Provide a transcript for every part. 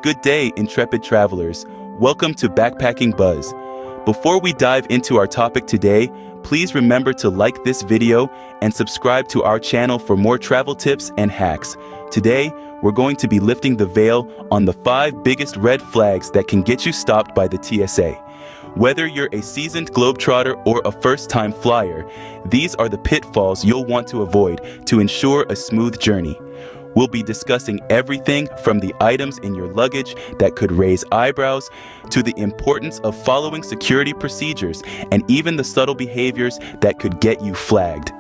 Good day, intrepid travelers. Welcome to Backpacking Buzz. Before we dive into our topic today, please remember to like this video and subscribe to our channel for more travel tips and hacks. Today, we're going to be lifting the veil on the 5 biggest red flags that can get you stopped by the TSA. Whether you're a seasoned globetrotter or a first-time flyer, these are the pitfalls you'll want to avoid to ensure a smooth journey. We'll be discussing everything from the items in your luggage that could raise eyebrows to the importance of following security procedures and even the subtle behaviors that could get you flagged.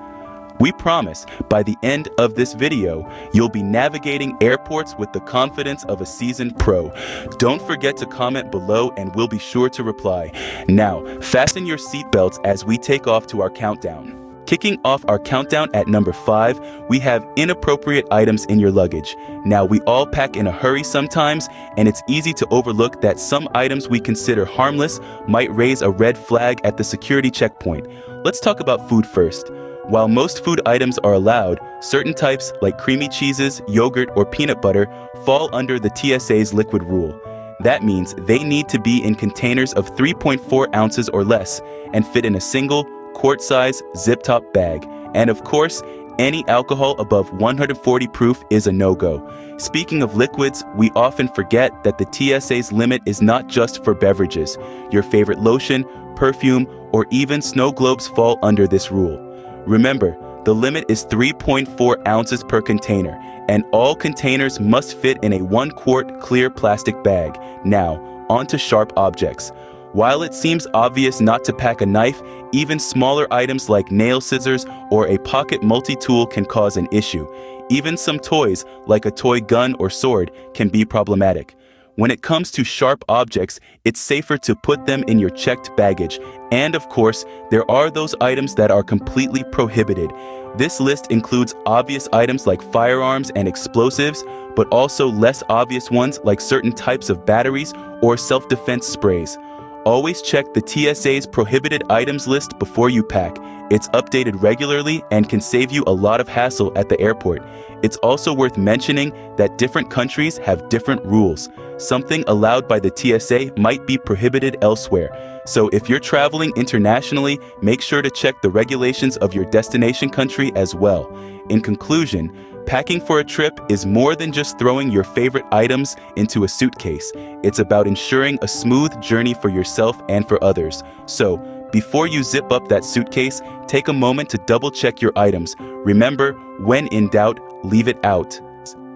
We promise by the end of this video, you'll be navigating airports with the confidence of a seasoned pro. Don't forget to comment below and we'll be sure to reply. Now, fasten your seatbelts as we take off to our countdown. Kicking off our countdown at number 5, we have inappropriate items in your luggage. Now, we all pack in a hurry sometimes, and it's easy to overlook that some items we consider harmless might raise a red flag at the security checkpoint. Let's talk about food first. While most food items are allowed, certain types like creamy cheeses, yogurt, or peanut butter fall under the TSA's liquid rule. That means they need to be in containers of 3.4 ounces or less and fit in a single, quart-size zip-top bag. And of course, any alcohol above 140 proof is a no-go. Speaking of liquids, we often forget that the TSA's limit is not just for beverages. Your favorite lotion, perfume, or even snow globes fall under this rule. Remember, the limit is 3.4 ounces per container, and all containers must fit in a 1-quart clear plastic bag. Now, on to sharp objects. While it seems obvious not to pack a knife, even smaller items like nail scissors or a pocket multi-tool can cause an issue. Even some toys, like a toy gun or sword, can be problematic. When it comes to sharp objects, it's safer to put them in your checked baggage. And of course, there are those items that are completely prohibited. This list includes obvious items like firearms and explosives, but also less obvious ones like certain types of batteries or self-defense sprays. Always check the TSA's prohibited items list before you pack. It's updated regularly and can save you a lot of hassle at the airport. It's also worth mentioning that different countries have different rules. Something allowed by the TSA might be prohibited elsewhere. So if you're traveling internationally, make sure to check the regulations of your destination country as well. In conclusion, packing for a trip is more than just throwing your favorite items into a suitcase. It's about ensuring a smooth journey for yourself and for others. So, before you zip up that suitcase, take a moment to double-check your items. Remember, when in doubt, leave it out.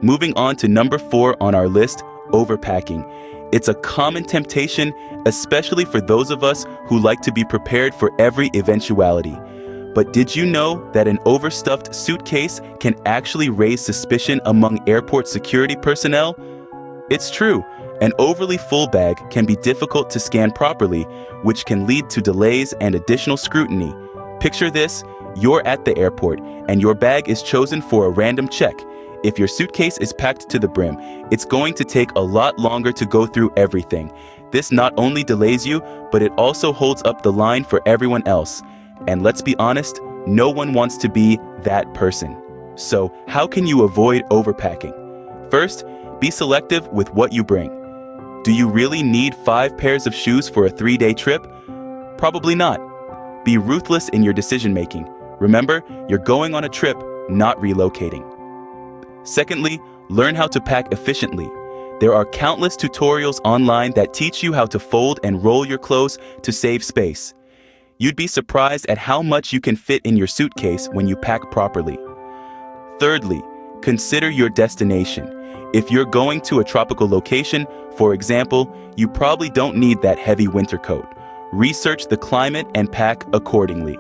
Moving on to number 4 on our list, overpacking. It's a common temptation, especially for those of us who like to be prepared for every eventuality. But did you know that an overstuffed suitcase can actually raise suspicion among airport security personnel? It's true, an overly full bag can be difficult to scan properly, which can lead to delays and additional scrutiny. Picture this, you're at the airport, and your bag is chosen for a random check. If your suitcase is packed to the brim, it's going to take a lot longer to go through everything. This not only delays you, but it also holds up the line for everyone else. And let's be honest, no one wants to be that person. So, how can you avoid overpacking? First, be selective with what you bring. Do you really need 5 pairs of shoes for a 3-day trip? Probably not. Be ruthless in your decision-making. Remember, you're going on a trip, not relocating. Secondly, learn how to pack efficiently. There are countless tutorials online that teach you how to fold and roll your clothes to save space. You'd be surprised at how much you can fit in your suitcase when you pack properly. Thirdly, consider your destination. If you're going to a tropical location, for example, you probably don't need that heavy winter coat. Research the climate and pack accordingly.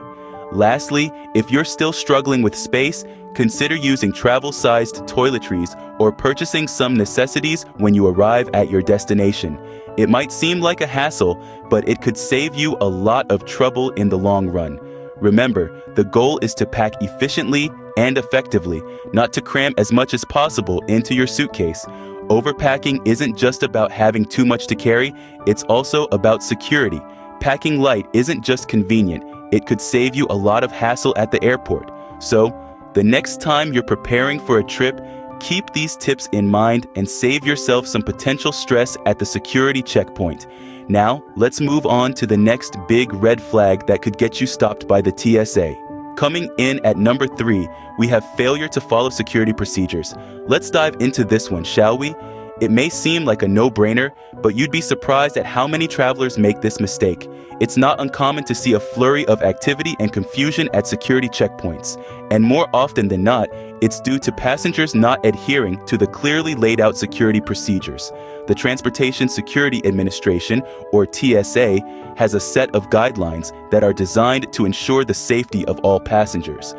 Lastly, if you're still struggling with space, consider using travel-sized toiletries or purchasing some necessities when you arrive at your destination. It might seem like a hassle, but it could save you a lot of trouble in the long run. Remember, the goal is to pack efficiently and effectively, not to cram as much as possible into your suitcase. Overpacking isn't just about having too much to carry, it's also about security. Packing light isn't just convenient, it could save you a lot of hassle at the airport. So, the next time you're preparing for a trip, Keep these tips in mind and save yourself some potential stress at the security checkpoint. Now, let's move on to the next big red flag that could get you stopped by the TSA. Coming in at number 3, we have failure to follow security procedures. Let's dive into this one, shall we? It may seem like a no-brainer, but you'd be surprised at how many travelers make this mistake. It's not uncommon to see a flurry of activity and confusion at security checkpoints, and more often than not, it's due to passengers not adhering to the clearly laid out security procedures. The Transportation Security Administration, or TSA, has a set of guidelines that are designed to ensure the safety of all passengers.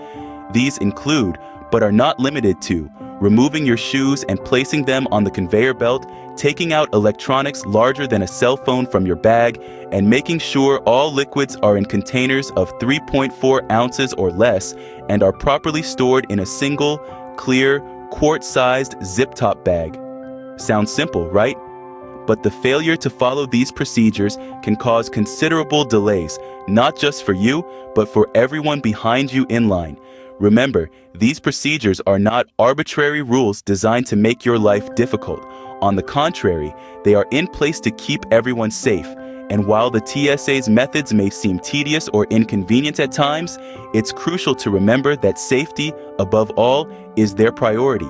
These include, but are not limited to, removing your shoes and placing them on the conveyor belt, taking out electronics larger than a cell phone from your bag, and making sure all liquids are in containers of 3.4 ounces or less and are properly stored in a single, clear, quart-sized zip-top bag. Sounds simple, right? But the failure to follow these procedures can cause considerable delays, not just for you, but for everyone behind you in line. Remember, these procedures are not arbitrary rules designed to make your life difficult. On the contrary, they are in place to keep everyone safe. And while the TSA's methods may seem tedious or inconvenient at times, it's crucial to remember that safety, above all, is their priority.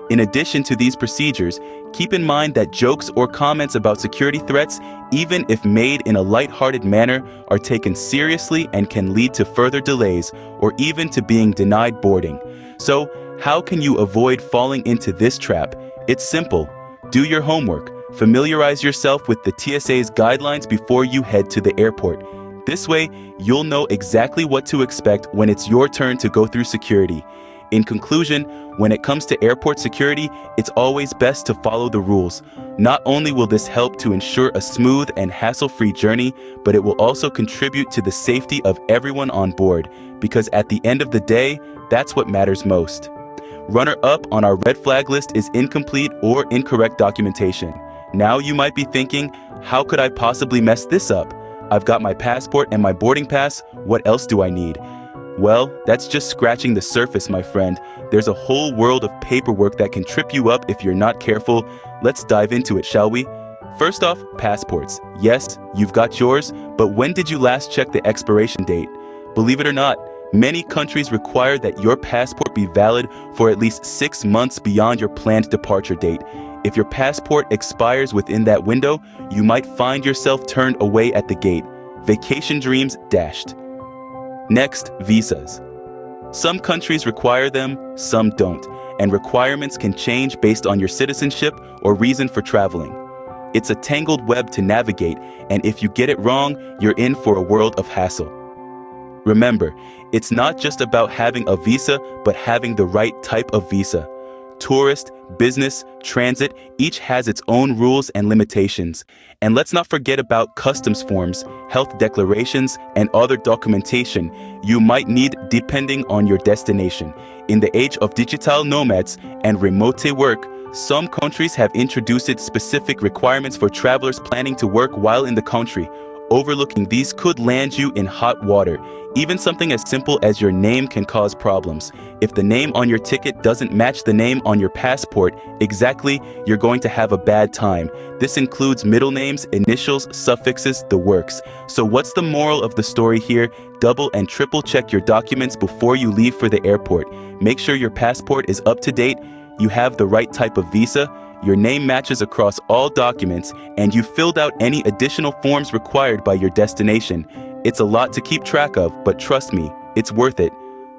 In addition to these procedures, keep in mind that jokes or comments about security threats, even if made in a lighthearted manner, are taken seriously and can lead to further delays or even to being denied boarding. So, how can you avoid falling into this trap? It's simple. Do your homework. Familiarize yourself with the TSA's guidelines before you head to the airport. This way, you'll know exactly what to expect when it's your turn to go through security. In conclusion, when it comes to airport security, it's always best to follow the rules. Not only will this help to ensure a smooth and hassle-free journey, but it will also contribute to the safety of everyone on board, because at the end of the day, that's what matters most. Runner-up on our red flag list is incomplete or incorrect documentation. Now you might be thinking, how could I possibly mess this up? I've got my passport and my boarding pass, what else do I need? Well, that's just scratching the surface, my friend. There's a whole world of paperwork that can trip you up if you're not careful. Let's dive into it, shall we? First off, passports. Yes, you've got yours, but when did you last check the expiration date? Believe it or not, many countries require that your passport be valid for at least 6 months beyond your planned departure date. If your passport expires within that window, you might find yourself turned away at the gate. Vacation dreams dashed. Next, visas. Some countries require them, some don't, and requirements can change based on your citizenship or reason for traveling. It's a tangled web to navigate, and if you get it wrong, you're in for a world of hassle. Remember, it's not just about having a visa, but having the right type of visa. Tourist, business, transit, each has its own rules and limitations. And let's not forget about customs forms, health declarations, and other documentation you might need depending on your destination. In the age of digital nomads and remote work, some countries have introduced specific requirements for travelers planning to work while in the country. Overlooking these could land you in hot water. Even something as simple as your name can cause problems. If the name on your ticket doesn't match the name on your passport exactly, you're going to have a bad time. This includes middle names, initials, suffixes, the works. So what's the moral of the story here? Double and triple check your documents before you leave for the airport. Make sure your passport is up to date, you have the right type of visa, your name matches across all documents, and you filled out any additional forms required by your destination. It's a lot to keep track of, but trust me, it's worth it.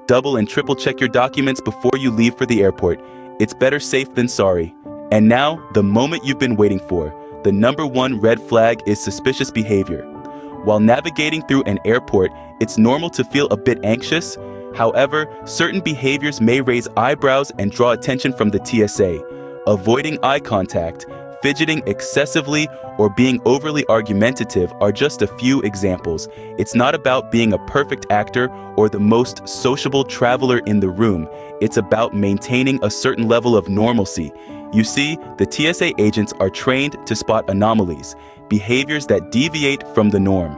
Double and triple check your documents before you leave for the airport. It's better safe than sorry. And now, the moment you've been waiting for. The number one red flag is suspicious behavior. While navigating through an airport, it's normal to feel a bit anxious. However, certain behaviors may raise eyebrows and draw attention from the TSA. Avoiding eye contact, fidgeting excessively, or being overly argumentative are just a few examples. It's not about being a perfect actor or the most sociable traveler in the room. It's about maintaining a certain level of normalcy. You see, the TSA agents are trained to spot anomalies, behaviors that deviate from the norm.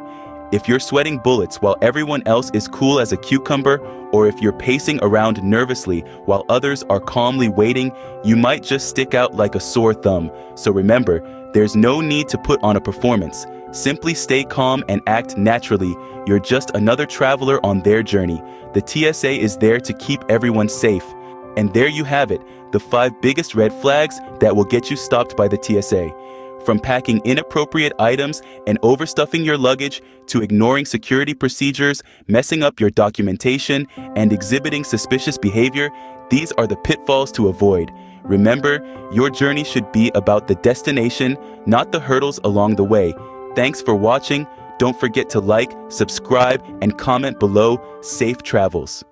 If you're sweating bullets while everyone else is cool as a cucumber, or if you're pacing around nervously while others are calmly waiting, you might just stick out like a sore thumb. So remember, there's no need to put on a performance. Simply stay calm and act naturally. You're just another traveler on their journey. The TSA is there to keep everyone safe. And there you have it, the 5 biggest red flags that will get you stopped by the TSA. From packing inappropriate items and overstuffing your luggage to ignoring security procedures, messing up your documentation, and exhibiting suspicious behavior, these are the pitfalls to avoid. Remember, your journey should be about the destination, not the hurdles along the way. Thanks for watching. Don't forget to like, subscribe, and comment below. Safe travels.